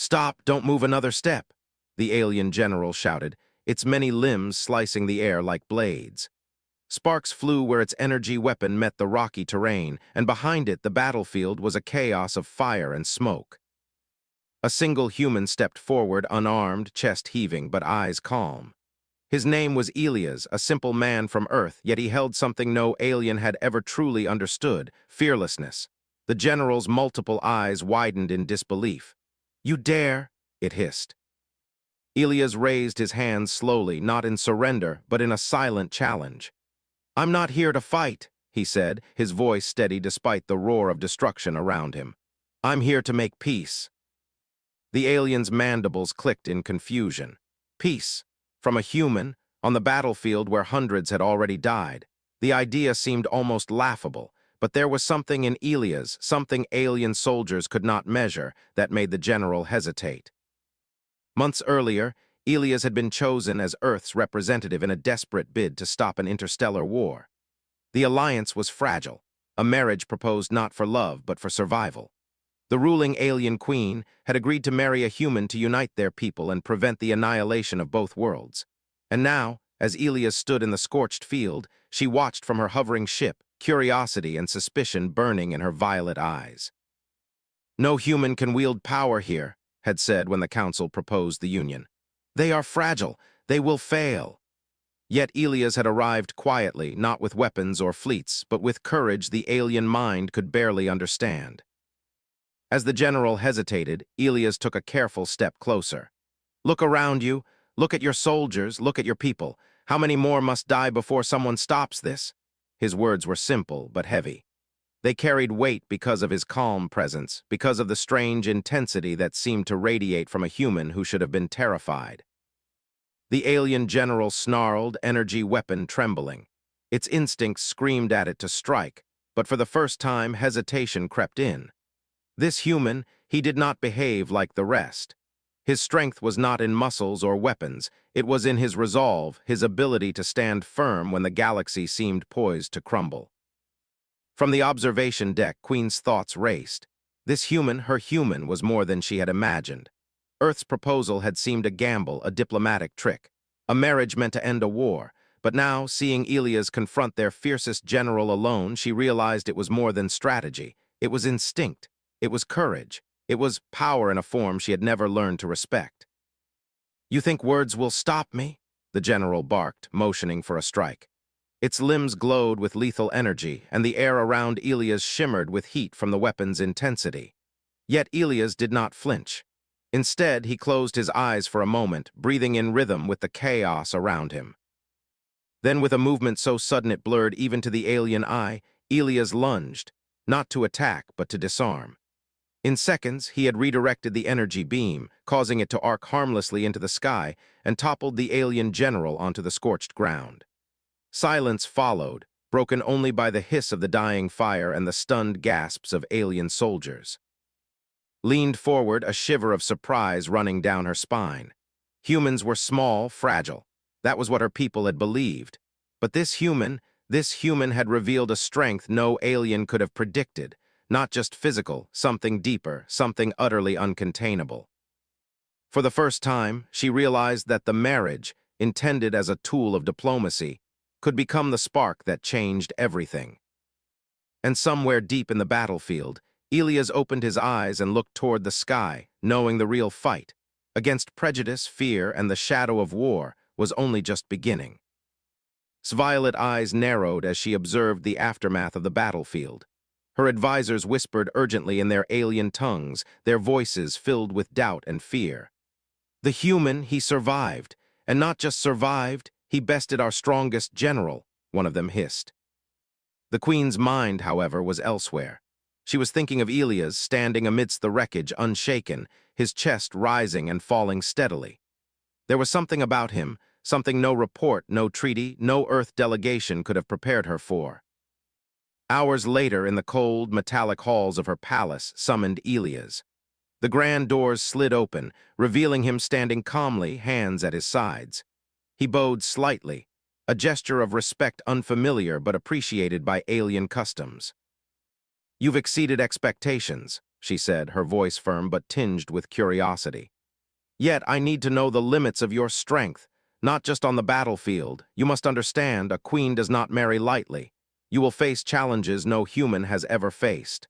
"Stop, don't move another step," the alien general shouted, its many limbs slicing the air like blades. Sparks flew where its energy weapon met the rocky terrain, and behind it the battlefield was a chaos of fire and smoke. A single human stepped forward, unarmed, chest heaving, but eyes calm. His name was Elias, a simple man from Earth, yet he held something no alien had ever truly understood: fearlessness. The general's multiple eyes widened in disbelief. "You dare?" it hissed. Elias raised his hands slowly, not in surrender, but in a silent challenge. "I'm not here to fight," he said, his voice steady despite the roar of destruction around him. "I'm here to make peace." The alien's mandibles clicked in confusion. Peace? From a human, on the battlefield where hundreds had already died. The idea seemed almost laughable, but there was something in Elias, something alien soldiers could not measure, that made the general hesitate. Months earlier, Elias had been chosen as Earth's representative in a desperate bid to stop an interstellar war. The alliance was fragile, a marriage proposed not for love but for survival. The ruling alien queen had agreed to marry a human to unite their people and prevent the annihilation of both worlds. And now, as Elias stood in the scorched field, she watched from her hovering ship, curiosity and suspicion burning in her violet eyes. "No human can wield power here," had said when the council proposed the union. "They are fragile. They will fail." Yet Elias had arrived quietly, not with weapons or fleets, but with courage the alien mind could barely understand. As the general hesitated, Elias took a careful step closer. "Look around you. Look at your soldiers. Look at your people. How many more must die before someone stops this?" His words were simple but heavy. They carried weight because of his calm presence, because of the strange intensity that seemed to radiate from a human who should have been terrified. The alien general snarled, energy weapon trembling. Its instincts screamed at it to strike, but for the first time hesitation crept in. This human, he did not behave like the rest. His strength was not in muscles or weapons, it was in his resolve, his ability to stand firm when the galaxy seemed poised to crumble. From the observation deck, Queen's thoughts raced. This human, her human, was more than she had imagined. Earth's proposal had seemed a gamble, a diplomatic trick, a marriage meant to end a war, but now, seeing Elias confront their fiercest general alone, she realized it was more than strategy. It was instinct. It was courage. It was power in a form she had never learned to respect. "You think words will stop me?" the general barked, motioning for a strike. Its limbs glowed with lethal energy, and the air around Elias shimmered with heat from the weapon's intensity. Yet Elias did not flinch. Instead, he closed his eyes for a moment, breathing in rhythm with the chaos around him. Then, with a movement so sudden it blurred even to the alien eye, Elias lunged, not to attack, but to disarm. In seconds, he had redirected the energy beam, causing it to arc harmlessly into the sky, and toppled the alien general onto the scorched ground. Silence followed, broken only by the hiss of the dying fire and the stunned gasps of alien soldiers. Leaned forward, a shiver of surprise running down her spine. Humans were small, fragile. That was what her people had believed. But this human had revealed a strength no alien could have predicted. Not just physical, something deeper, something utterly uncontainable. For the first time, she realized that the marriage, intended as a tool of diplomacy, could become the spark that changed everything. And somewhere deep in the battlefield, Elias opened his eyes and looked toward the sky, knowing the real fight, against prejudice, fear, and the shadow of war, was only just beginning. His violet eyes narrowed as she observed the aftermath of the battlefield. Her advisors whispered urgently in their alien tongues, their voices filled with doubt and fear. "The human, he survived, and not just survived, he bested our strongest general," one of them hissed. The Queen's mind, however, was elsewhere. She was thinking of Elias standing amidst the wreckage, unshaken, his chest rising and falling steadily. There was something about him, something no report, no treaty, no Earth delegation could have prepared her for. Hours later, in the cold, metallic halls of her palace, summoned Elias. The grand doors slid open, revealing him standing calmly, hands at his sides. He bowed slightly, a gesture of respect unfamiliar but appreciated by alien customs. "You've exceeded expectations," she said, her voice firm but tinged with curiosity. "Yet I need to know the limits of your strength, not just on the battlefield. You must understand, a queen does not marry lightly. You will face challenges no human has ever faced."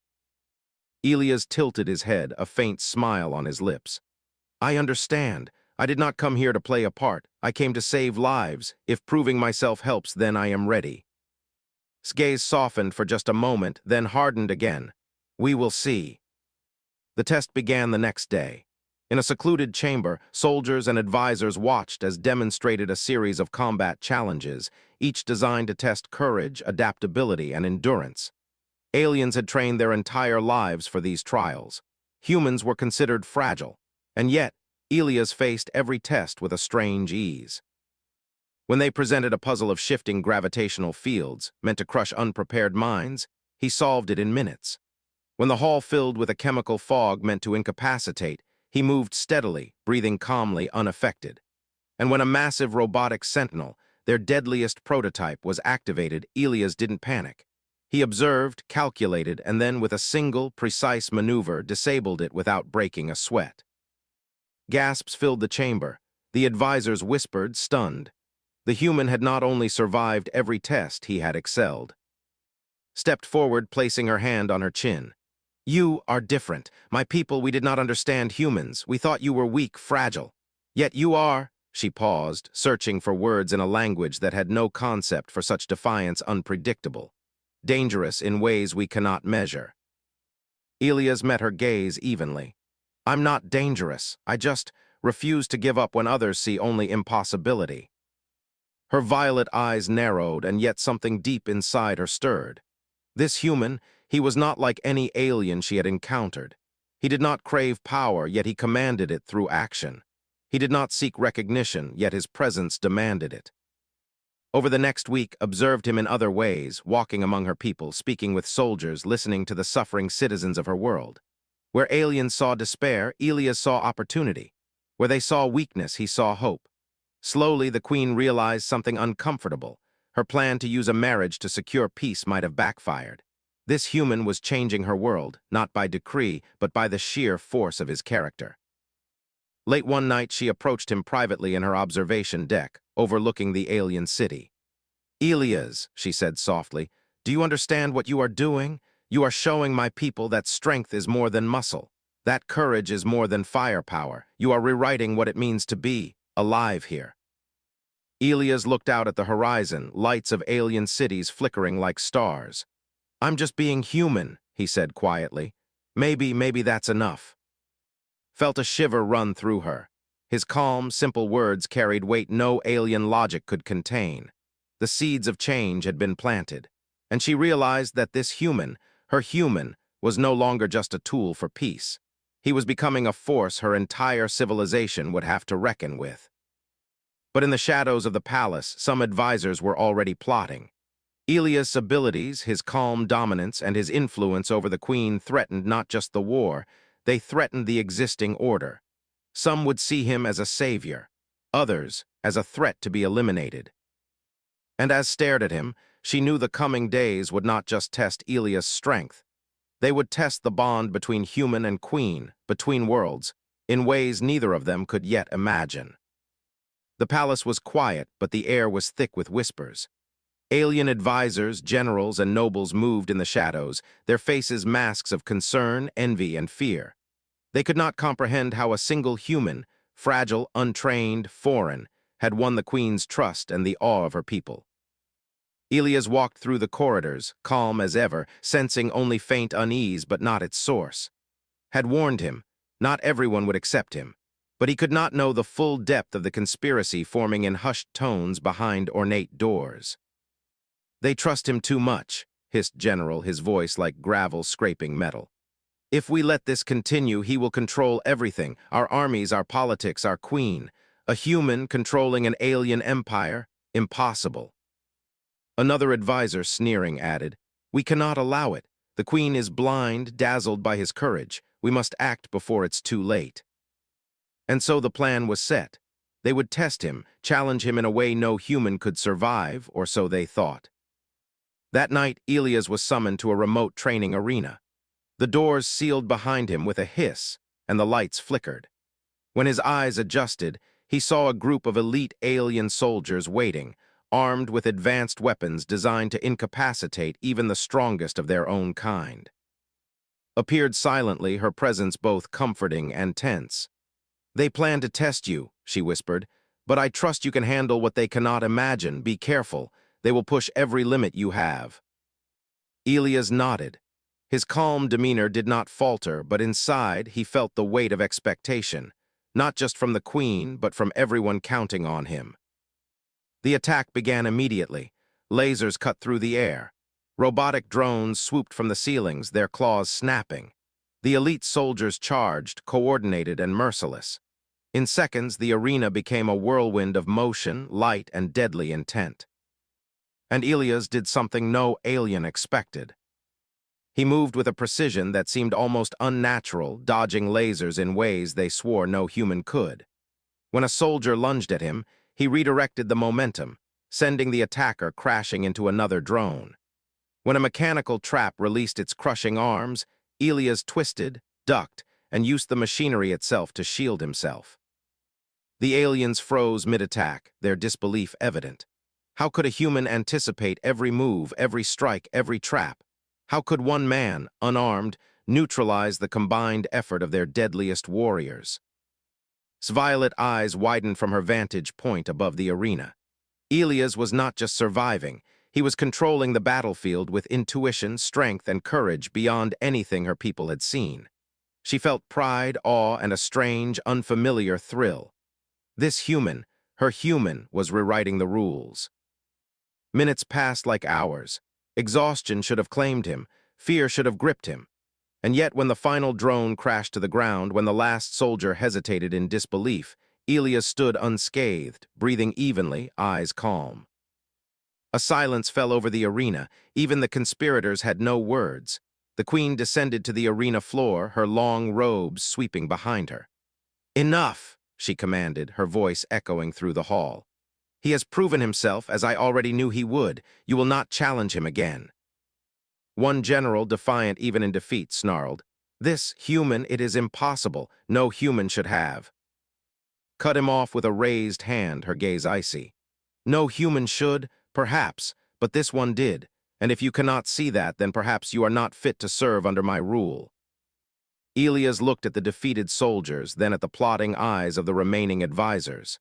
Elias tilted his head, a faint smile on his lips. "I understand. I did not come here to play a part. I came to save lives. If proving myself helps, then I am ready." His gaze softened for just a moment, then hardened again. "We will see." The test began the next day. In a secluded chamber, soldiers and advisors watched as demonstrated a series of combat challenges, each designed to test courage, adaptability, and endurance. Aliens had trained their entire lives for these trials. Humans were considered fragile, and yet Elias faced every test with a strange ease. When they presented a puzzle of shifting gravitational fields, meant to crush unprepared minds, he solved it in minutes. When the hall filled with a chemical fog meant to incapacitate, he moved steadily, breathing calmly, unaffected. And when a massive robotic sentinel, their deadliest prototype, was activated, Elias didn't panic. He observed, calculated, and then with a single, precise maneuver disabled it without breaking a sweat. Gasps filled the chamber. The advisors whispered, stunned. The human had not only survived every test, he had excelled. Stepped forward, placing her hand on her chin. "You are different. My people, we did not understand humans. We thought you were weak, fragile. Yet you are—" She paused, searching for words in a language that had no concept for such defiance, unpredictable. "Dangerous in ways we cannot measure." Elias met her gaze evenly. "I'm not dangerous. I just refuse to give up when others see only impossibility." Her violet eyes narrowed, and yet something deep inside her stirred. This human, he was not like any alien she had encountered. He did not crave power, yet he commanded it through action. He did not seek recognition, yet his presence demanded it. Over the next week, observed him in other ways, walking among her people, speaking with soldiers, listening to the suffering citizens of her world. Where aliens saw despair, Elias saw opportunity. Where they saw weakness, he saw hope. Slowly, the queen realized something uncomfortable. Her plan to use a marriage to secure peace might have backfired. This human was changing her world, not by decree, but by the sheer force of his character. Late one night, she approached him privately in her observation deck, overlooking the alien city. "Elias," she said softly, "do you understand what you are doing? You are showing my people that strength is more than muscle. That courage is more than firepower. You are rewriting what it means to be alive here." Elias looked out at the horizon, lights of alien cities flickering like stars. "I'm just being human," he said quietly. Maybe that's enough." Felt a shiver run through her. His calm, simple words carried weight no alien logic could contain. The seeds of change had been planted, and she realized that this human, her human, was no longer just a tool for peace. He was becoming a force her entire civilization would have to reckon with. But in the shadows of the palace, some advisors were already plotting. Elias' abilities, his calm dominance, and his influence over the queen threatened not just the war, they threatened the existing order. Some would see him as a savior, others as a threat to be eliminated. And as stared at him, she knew the coming days would not just test Elias' strength. They would test the bond between human and queen, between worlds, in ways neither of them could yet imagine. The palace was quiet, but the air was thick with whispers. Alien advisors, generals, and nobles moved in the shadows, their faces masks of concern, envy, and fear. They could not comprehend how a single human, fragile, untrained, foreign, had won the queen's trust and the awe of her people. Elias walked through the corridors, calm as ever, sensing only faint unease but not its source. Had warned him, not everyone would accept him, but he could not know the full depth of the conspiracy forming in hushed tones behind ornate doors. "They trust him too much," hissed General, his voice like gravel scraping metal. "If we let this continue, he will control everything, our armies, our politics, our queen. A human controlling an alien empire? Impossible." Another advisor, sneering, added, "We cannot allow it. The queen is blind, dazzled by his courage. We must act before it's too late." And so the plan was set. They would test him, challenge him in a way no human could survive, or so they thought. That night, Elias was summoned to a remote training arena. The doors sealed behind him with a hiss, and the lights flickered. When his eyes adjusted, he saw a group of elite alien soldiers waiting, armed with advanced weapons designed to incapacitate even the strongest of their own kind. Appeared silently, her presence both comforting and tense. "They plan to test you," she whispered, "but I trust you can handle what they cannot imagine. Be careful. They will push every limit you have." Elias nodded. His calm demeanor did not falter, but inside he felt the weight of expectation, not just from the Queen, but from everyone counting on him. The attack began immediately. Lasers cut through the air. Robotic drones swooped from the ceilings, their claws snapping. The elite soldiers charged, coordinated and merciless. In seconds, the arena became a whirlwind of motion, light, and deadly intent. And Elias did something no alien expected. He moved with a precision that seemed almost unnatural, dodging lasers in ways they swore no human could. When a soldier lunged at him, he redirected the momentum, sending the attacker crashing into another drone. When a mechanical trap released its crushing arms, Elias twisted, ducked, and used the machinery itself to shield himself. The aliens froze mid-attack, their disbelief evident. How could a human anticipate every move, every strike, every trap? How could one man, unarmed, neutralize the combined effort of their deadliest warriors? Violet's eyes widened from her vantage point above the arena. Elias was not just surviving, he was controlling the battlefield with intuition, strength, and courage beyond anything her people had seen. She felt pride, awe, and a strange, unfamiliar thrill. This human, her human, was rewriting the rules. Minutes passed like hours. Exhaustion should have claimed him, fear should have gripped him. And yet when the final drone crashed to the ground, when the last soldier hesitated in disbelief, Elias stood unscathed, breathing evenly, eyes calm. A silence fell over the arena. Even the conspirators had no words. The Queen descended to the arena floor, her long robes sweeping behind her. "Enough," she commanded, her voice echoing through the hall. "He has proven himself, as I already knew he would. You will not challenge him again." One general, defiant even in defeat, snarled, "This human, it is impossible. No human should have." Cut him off with a raised hand, her gaze icy. "No human should, perhaps, but this one did, and if you cannot see that, then perhaps you are not fit to serve under my rule." Elias looked at the defeated soldiers, then at the plotting eyes of the remaining advisors.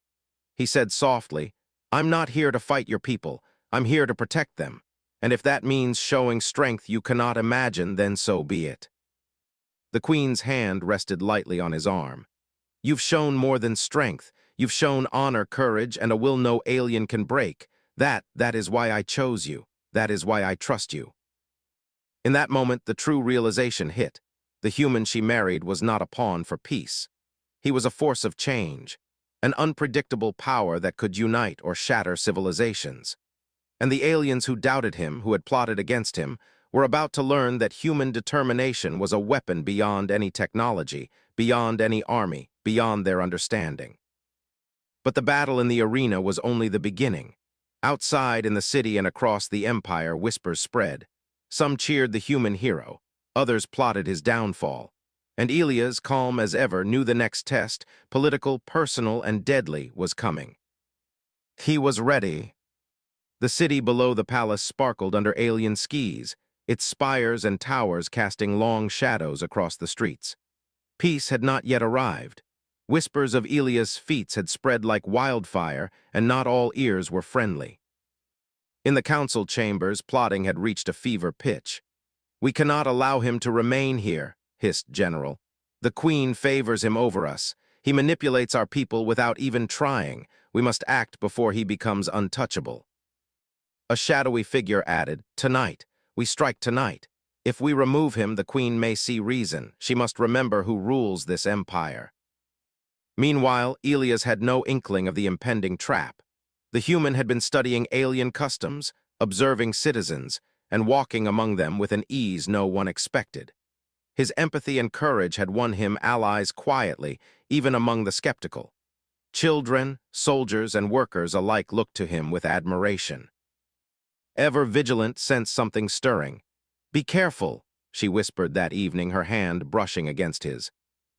He said softly, "I'm not here to fight your people. I'm here to protect them. And if that means showing strength you cannot imagine, then so be it." The Queen's hand rested lightly on his arm. "You've shown more than strength. You've shown honor, courage, and a will no alien can break. That is why I chose you. That is why I trust you." In that moment, the true realization hit. The human she married was not a pawn for peace. He was a force of change, an unpredictable power that could unite or shatter civilizations. And the aliens who doubted him, who had plotted against him, were about to learn that human determination was a weapon beyond any technology, beyond any army, beyond their understanding. But the battle in the arena was only the beginning. Outside in the city and across the empire, whispers spread. Some cheered the human hero, others plotted his downfall. And Elias, calm as ever, knew the next test, political, personal, and deadly, was coming. He was ready. The city below the palace sparkled under alien skies, its spires and towers casting long shadows across the streets. Peace had not yet arrived. Whispers of Elias' feats had spread like wildfire, and not all ears were friendly. In the council chambers, plotting had reached a fever pitch. "We cannot allow him to remain here," hissed General. "The Queen favors him over us. He manipulates our people without even trying. We must act before he becomes untouchable." A shadowy figure added, "Tonight. We strike tonight. If we remove him, the Queen may see reason. She must remember who rules this empire." Meanwhile, Elias had no inkling of the impending trap. The human had been studying alien customs, observing citizens, and walking among them with an ease no one expected. His empathy and courage had won him allies quietly, even among the skeptical. Children, soldiers, and workers alike looked to him with admiration. Ever vigilant, sensed something stirring. "Be careful," she whispered that evening, her hand brushing against his.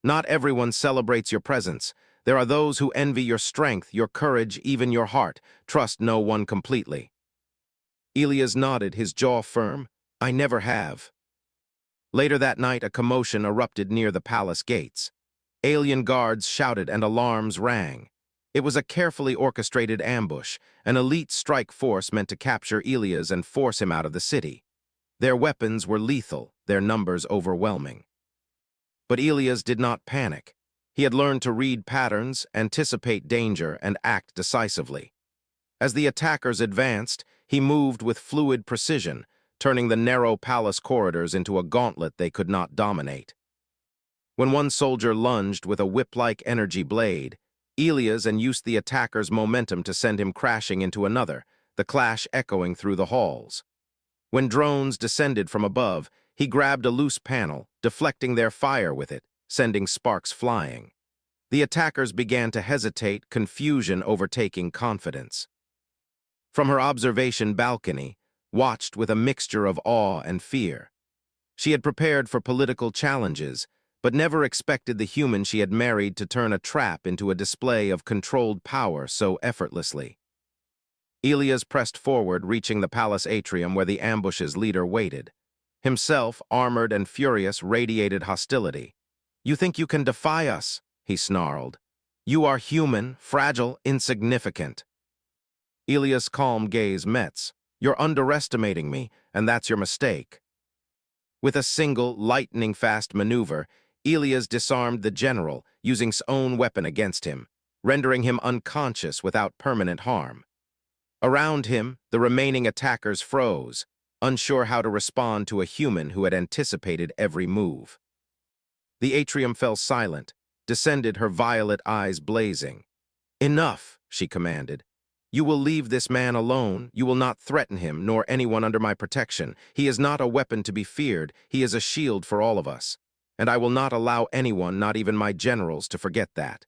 "Not everyone celebrates your presence. There are those who envy your strength, your courage, even your heart. Trust no one completely." Elias nodded, his jaw firm. "I never have." Later that night, a commotion erupted near the palace gates. Alien guards shouted and alarms rang. It was a carefully orchestrated ambush, an elite strike force meant to capture Elias and force him out of the city. Their weapons were lethal, their numbers overwhelming. But Elias did not panic. He had learned to read patterns, anticipate danger, and act decisively. As the attackers advanced, he moved with fluid precision, turning the narrow palace corridors into a gauntlet they could not dominate. When one soldier lunged with a whip-like energy blade, Elias used the attacker's momentum to send him crashing into another, the clash echoing through the halls. When drones descended from above, he grabbed a loose panel, deflecting their fire with it, sending sparks flying. The attackers began to hesitate, confusion overtaking confidence. From her observation balcony, watched with a mixture of awe and fear. She had prepared for political challenges, but never expected the human she had married to turn a trap into a display of controlled power so effortlessly. Elias pressed forward, reaching the palace atrium where the ambush's leader waited. Himself, armored and furious, radiated hostility. "You think you can defy us?" he snarled. "You are human, fragile, insignificant." Elias' calm gaze met. "You're underestimating me, and that's your mistake." With a single, lightning-fast maneuver, Elias disarmed the general, using his own weapon against him, rendering him unconscious without permanent harm. Around him, the remaining attackers froze, unsure how to respond to a human who had anticipated every move. The atrium fell silent, descended, her violet eyes blazing. "Enough," she commanded. "You will leave this man alone. You will not threaten him, nor anyone under my protection. He is not a weapon to be feared. He is a shield for all of us. And I will not allow anyone, not even my generals, to forget that."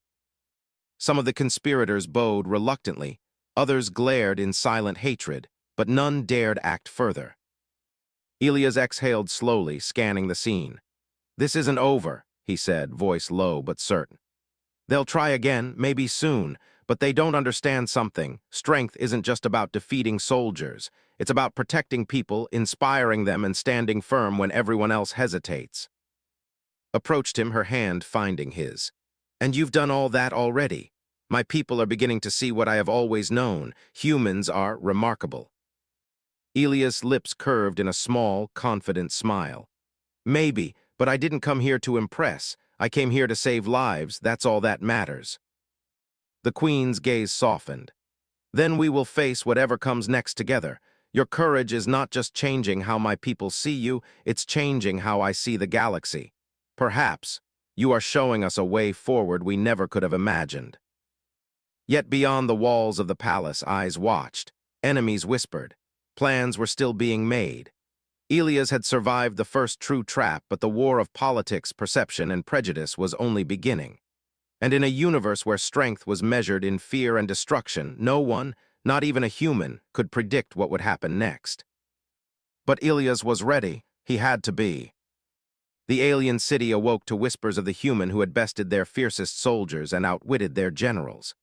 Some of the conspirators bowed reluctantly. Others glared in silent hatred, but none dared act further. Elias exhaled slowly, scanning the scene. "This isn't over," he said, voice low but certain. "They'll try again, maybe soon, but they don't understand something. Strength isn't just about defeating soldiers. It's about protecting people, inspiring them, and standing firm when everyone else hesitates." Approached him, her hand finding his. "And you've done all that already. My people are beginning to see what I have always known. Humans are remarkable." Elias' lips curved in a small, confident smile. "Maybe, but I didn't come here to impress. I came here to save lives. That's all that matters." The Queen's gaze softened. "Then we will face whatever comes next together. Your courage is not just changing how my people see you, it's changing how I see the galaxy. Perhaps you are showing us a way forward we never could have imagined." Yet beyond the walls of the palace, eyes watched. Enemies whispered. Plans were still being made. Elias had survived the first true trap, but the war of politics, perception, and prejudice was only beginning. And in a universe where strength was measured in fear and destruction, no one, not even a human, could predict what would happen next. But Elias was ready. He had to be. The alien city awoke to whispers of the human who had bested their fiercest soldiers and outwitted their generals.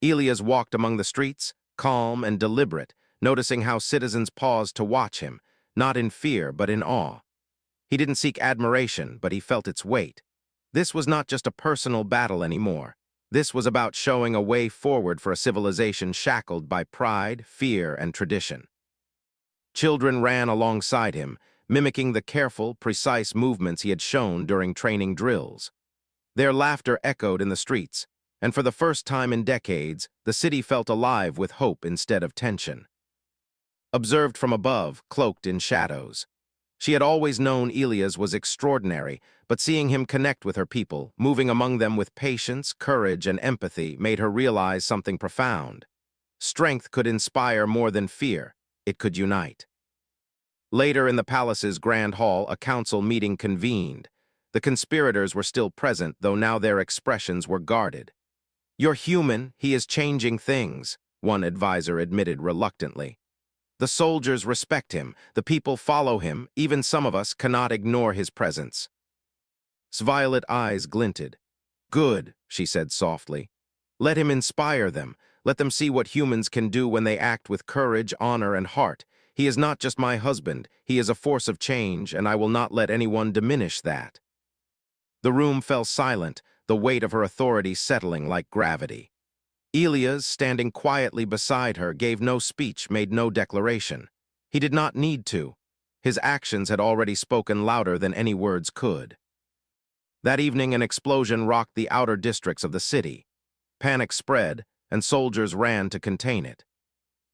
Elias walked among the streets, calm and deliberate, noticing how citizens paused to watch him, not in fear but in awe. He didn't seek admiration, but he felt its weight. This was not just a personal battle anymore. This was about showing a way forward for a civilization shackled by pride, fear, and tradition. Children ran alongside him, mimicking the careful, precise movements he had shown during training drills. Their laughter echoed in the streets, and for the first time in decades, the city felt alive with hope instead of tension. Observed from above, cloaked in shadows. She had always known Elias was extraordinary, but seeing him connect with her people, moving among them with patience, courage, and empathy, made her realize something profound. Strength could inspire more than fear. It could unite. Later in the palace's grand hall, a council meeting convened. The conspirators were still present, though now their expressions were guarded. "You're human, he is changing things," one advisor admitted reluctantly. The soldiers respect him, the people follow him, even some of us cannot ignore his presence. His violet eyes glinted. Good, she said softly. Let him inspire them. Let them see what humans can do when they act with courage, honor, and heart. He is not just my husband. He is a force of change, and I will not let anyone diminish that. The room fell silent, the weight of her authority settling like gravity. Elias, standing quietly beside her, gave no speech, made no declaration. He did not need to. His actions had already spoken louder than any words could. That evening, an explosion rocked the outer districts of the city. Panic spread, and soldiers ran to contain it.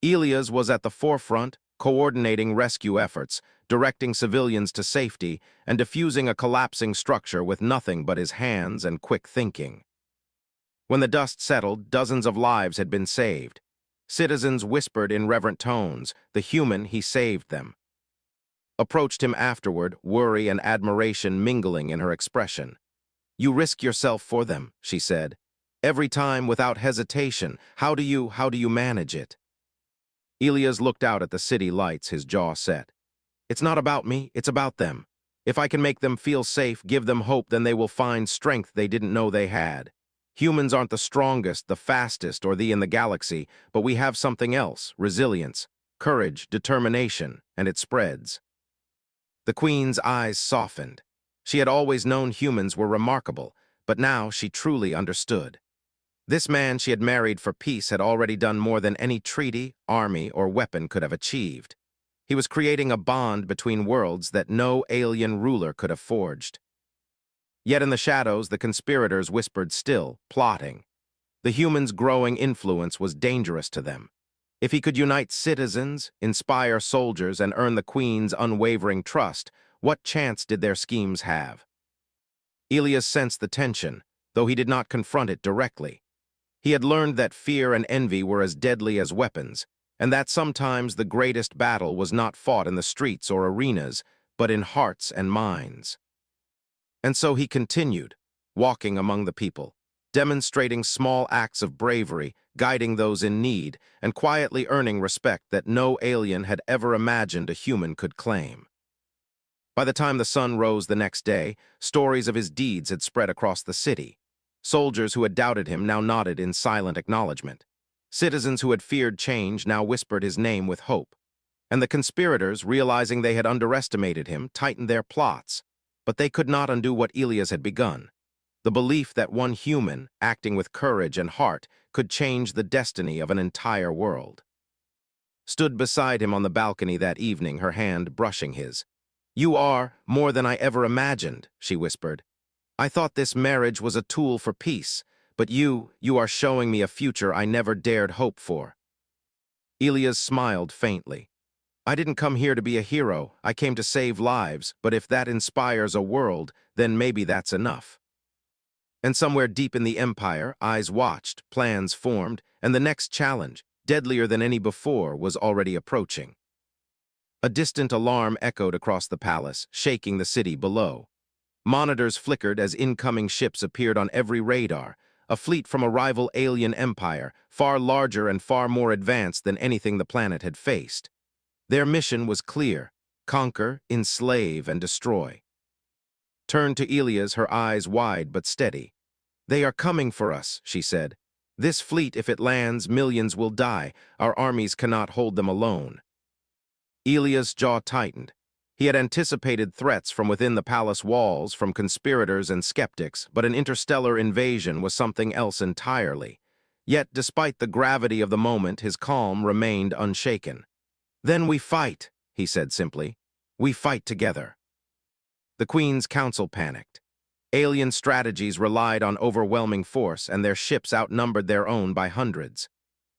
Elias was at the forefront, coordinating rescue efforts, directing civilians to safety, and defusing a collapsing structure with nothing but his hands and quick thinking. When the dust settled, dozens of lives had been saved. Citizens whispered in reverent tones, the human he saved them. Approached him afterward, worry and admiration mingling in her expression. You risk yourself for them, she said. Every time, without hesitation. How do you manage it? Elias looked out at the city lights, his jaw set. It's not about me, it's about them. If I can make them feel safe, give them hope, then they will find strength they didn't know they had. Humans aren't the strongest, the fastest, or the in the galaxy, but we have something else, resilience, courage, determination, and it spreads. The Queen's eyes softened. She had always known humans were remarkable, but now she truly understood. This man she had married for peace had already done more than any treaty, army, or weapon could have achieved. He was creating a bond between worlds that no alien ruler could have forged. Yet in the shadows, the conspirators whispered still, plotting. The humans' growing influence was dangerous to them. If he could unite citizens, inspire soldiers, and earn the Queen's unwavering trust, what chance did their schemes have? Elias sensed the tension, though he did not confront it directly. He had learned that fear and envy were as deadly as weapons, and that sometimes the greatest battle was not fought in the streets or arenas, but in hearts and minds. And so he continued, walking among the people, demonstrating small acts of bravery, guiding those in need, and quietly earning respect that no alien had ever imagined a human could claim. By the time the sun rose the next day, stories of his deeds had spread across the city. Soldiers who had doubted him now nodded in silent acknowledgement. Citizens who had feared change now whispered his name with hope. And the conspirators, realizing they had underestimated him, tightened their plots. But they could not undo what Elias had begun. The belief that one human, acting with courage and heart, could change the destiny of an entire world. Stood beside him on the balcony that evening, her hand brushing his. You are more than I ever imagined, she whispered. I thought this marriage was a tool for peace, but you are showing me a future I never dared hope for. Elias smiled faintly. I didn't come here to be a hero, I came to save lives, but if that inspires a world, then maybe that's enough. And somewhere deep in the Empire, eyes watched, plans formed, and the next challenge, deadlier than any before, was already approaching. A distant alarm echoed across the palace, shaking the city below. Monitors flickered as incoming ships appeared on every radar, a fleet from a rival alien empire, far larger and far more advanced than anything the planet had faced. Their mission was clear: conquer, enslave, and destroy. Turned to Elias, her eyes wide but steady. They are coming for us, she said. This fleet, if it lands, millions will die. Our armies cannot hold them alone. Elias' jaw tightened. He had anticipated threats from within the palace walls, from conspirators and skeptics, but an interstellar invasion was something else entirely. Yet, despite the gravity of the moment, his calm remained unshaken. Then we fight, he said simply. We fight together. The Queen's council panicked. Alien strategies relied on overwhelming force, and their ships outnumbered their own by hundreds.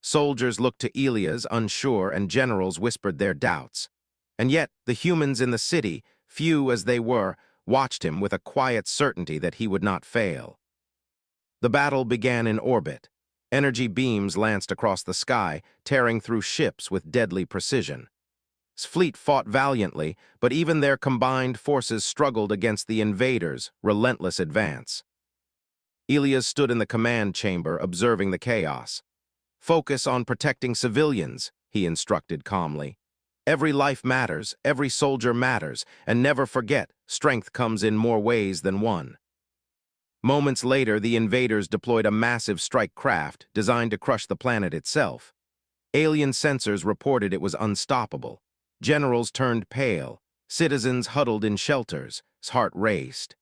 Soldiers looked to Elias, unsure, and generals whispered their doubts. And yet, the humans in the city, few as they were, watched him with a quiet certainty that he would not fail. The battle began in orbit. Energy beams lanced across the sky, tearing through ships with deadly precision. His fleet fought valiantly, but even their combined forces struggled against the invaders' relentless advance. Elias stood in the command chamber, observing the chaos. Focus on protecting civilians, he instructed calmly. Every life matters, every soldier matters, and never forget, strength comes in more ways than one. Moments later, the invaders deployed a massive strike craft designed to crush the planet itself. Alien sensors reported it was unstoppable. Generals turned pale. Citizens huddled in shelters. His heart raced.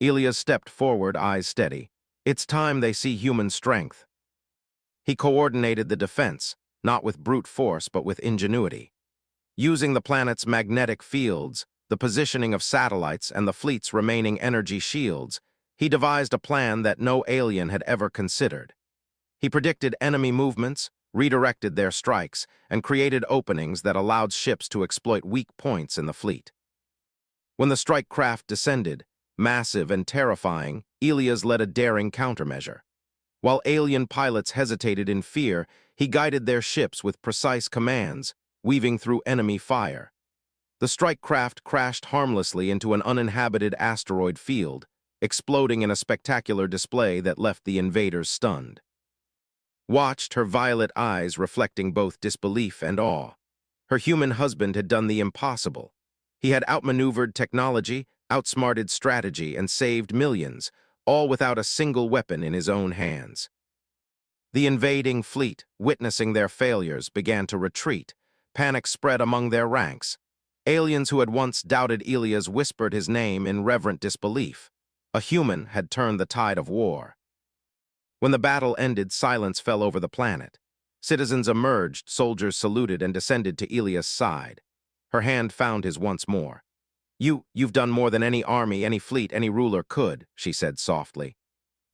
Elias stepped forward, eyes steady. It's time they see human strength. He coordinated the defense, not with brute force but with ingenuity. Using the planet's magnetic fields, the positioning of satellites, and the fleet's remaining energy shields, he devised a plan that no alien had ever considered. He predicted enemy movements, redirected their strikes, and created openings that allowed ships to exploit weak points in the fleet. When the strike craft descended, massive and terrifying, Elias led a daring countermeasure. While alien pilots hesitated in fear, he guided their ships with precise commands, weaving through enemy fire. The strike craft crashed harmlessly into an uninhabited asteroid field, exploding in a spectacular display that left the invaders stunned. Watched, her violet eyes reflecting both disbelief and awe. Her human husband had done the impossible. He had outmaneuvered technology, outsmarted strategy, and saved millions, all without a single weapon in his own hands. The invading fleet, witnessing their failures, began to retreat. Panic spread among their ranks. Aliens who had once doubted Elias whispered his name in reverent disbelief. A human had turned the tide of war. When the battle ended, silence fell over the planet. Citizens emerged, soldiers saluted, and descended to Elias' side. Her hand found his once more. You've done more than any army, any fleet, any ruler could," she said softly.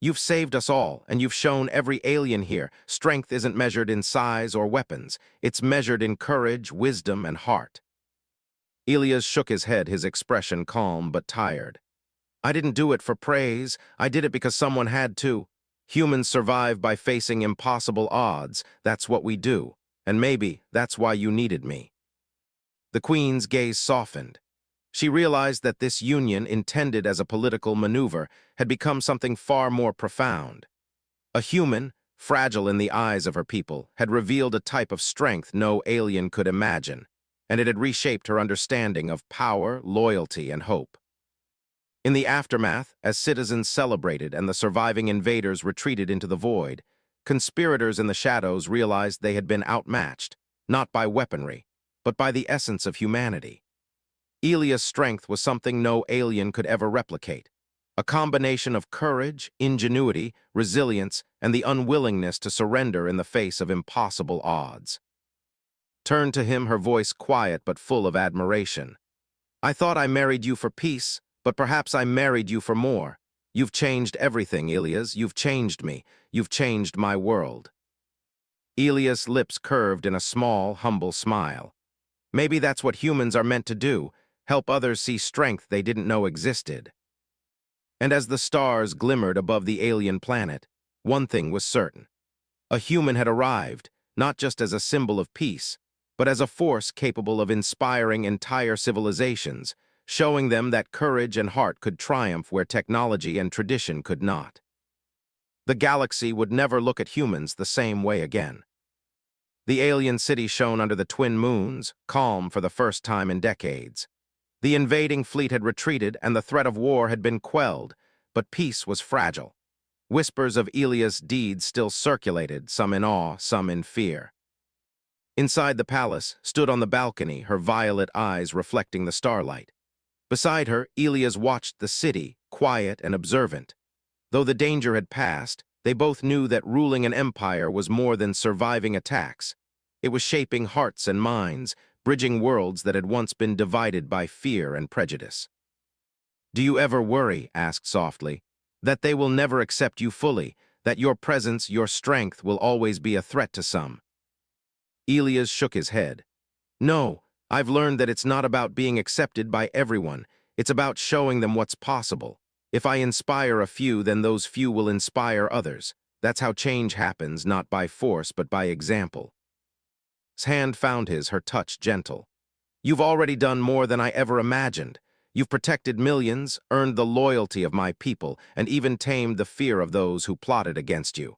"You've saved us all, and you've shown every alien here. Strength isn't measured in size or weapons. It's measured in courage, wisdom, and heart." Elias shook his head, his expression calm but tired. "I didn't do it for praise. I did it because someone had to. Humans survive by facing impossible odds. That's what we do. And maybe that's why you needed me." The Queen's gaze softened. She realized that this union, intended as a political maneuver, had become something far more profound. A human, fragile in the eyes of her people, had revealed a type of strength no alien could imagine, and it had reshaped her understanding of power, loyalty, and hope. In the aftermath, as citizens celebrated and the surviving invaders retreated into the void, conspirators in the shadows realized they had been outmatched, not by weaponry, but by the essence of humanity. Elias' strength was something no alien could ever replicate, a combination of courage, ingenuity, resilience, and the unwillingness to surrender in the face of impossible odds. Turned to him, her voice quiet but full of admiration. "I thought I married you for peace, but perhaps I married you for more. You've changed everything, Elias. You've changed me. You've changed my world." Elias' lips curved in a small, humble smile. Maybe that's what humans are meant to do, help others see strength they didn't know existed. And as the stars glimmered above the alien planet, one thing was certain. A human had arrived, not just as a symbol of peace, but as a force capable of inspiring entire civilizations, showing them that courage and heart could triumph where technology and tradition could not. The galaxy would never look at humans the same way again. The alien city shone under the twin moons, calm for the first time in decades. The invading fleet had retreated and the threat of war had been quelled, but peace was fragile. Whispers of Elias' deeds still circulated, some in awe, some in fear. Inside the palace, stood on the balcony, her violet eyes reflecting the starlight. Beside her, Elias watched the city, quiet and observant. Though the danger had passed, they both knew that ruling an empire was more than surviving attacks. It was shaping hearts and minds, bridging worlds that had once been divided by fear and prejudice. "Do you ever worry," asked softly, "that they will never accept you fully, that your presence, your strength will always be a threat to some?" Elias shook his head. "No, I've learned that it's not about being accepted by everyone. It's about showing them what's possible. If I inspire a few, then those few will inspire others. That's how change happens, not by force, but by example." His hand found his, her touch gentle. "You've already done more than I ever imagined. You've protected millions, earned the loyalty of my people, and even tamed the fear of those who plotted against you.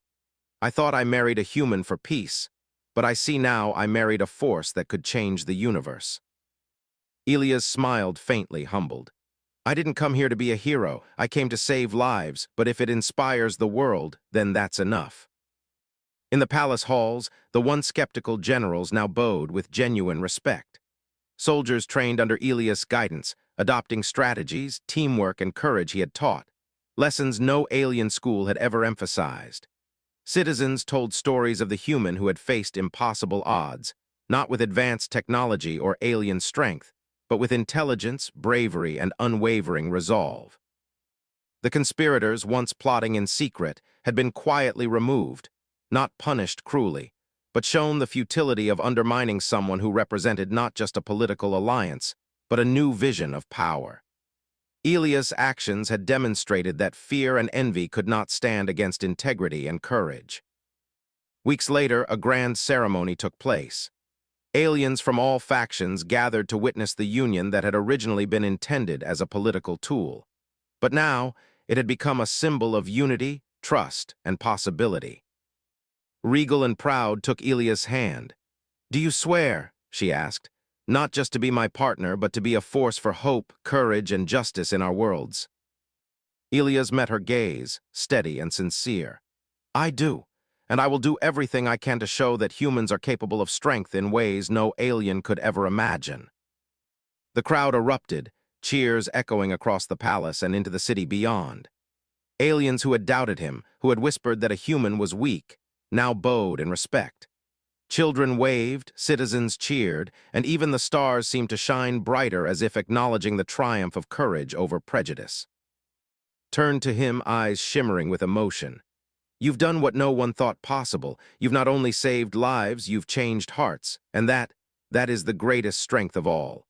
I thought I married a human for peace, but I see now I married a force that could change the universe." Elias smiled faintly, humbled. "I didn't come here to be a hero. I came to save lives, but if it inspires the world, then that's enough." In the palace halls, the once skeptical generals now bowed with genuine respect. Soldiers trained under Elias' guidance, adopting strategies, teamwork, and courage he had taught, lessons no alien school had ever emphasized. Citizens told stories of the human who had faced impossible odds, not with advanced technology or alien strength, but with intelligence, bravery, and unwavering resolve. The conspirators, once plotting in secret, had been quietly removed, not punished cruelly, but shown the futility of undermining someone who represented not just a political alliance, but a new vision of power. Elias' actions had demonstrated that fear and envy could not stand against integrity and courage. Weeks later, a grand ceremony took place. Aliens from all factions gathered to witness the union that had originally been intended as a political tool. But now, it had become a symbol of unity, trust, and possibility. Regal and proud took Elias' hand. "Do you swear," she asked, "not just to be my partner, but to be a force for hope, courage, and justice in our worlds?" Elias met her gaze, steady and sincere. "I do, and I will do everything I can to show that humans are capable of strength in ways no alien could ever imagine." The crowd erupted, cheers echoing across the palace and into the city beyond. Aliens who had doubted him, who had whispered that a human was weak, now bowed in respect. Children waved, citizens cheered, and even the stars seemed to shine brighter as if acknowledging the triumph of courage over prejudice. Turned to him, eyes shimmering with emotion. "You've done what no one thought possible. You've not only saved lives, you've changed hearts, and that is the greatest strength of all."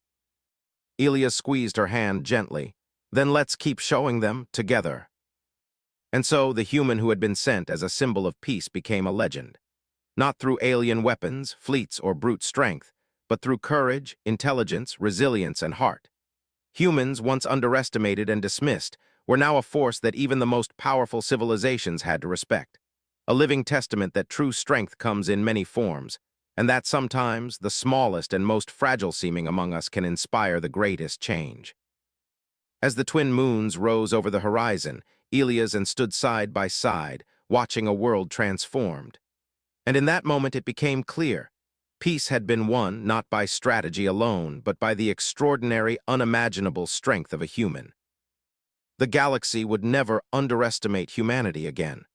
Elias squeezed her hand gently. "Then let's keep showing them together." And so the human who had been sent as a symbol of peace became a legend. Not through alien weapons, fleets, or brute strength, but through courage, intelligence, resilience, and heart. Humans, once underestimated and dismissed, were now a force that even the most powerful civilizations had to respect. A living testament that true strength comes in many forms, and that sometimes the smallest and most fragile-seeming among us can inspire the greatest change. As the twin moons rose over the horizon, Elias and stood side by side, watching a world transformed. And in that moment it became clear. Peace had been won not by strategy alone, but by the extraordinary, unimaginable strength of a human. The galaxy would never underestimate humanity again.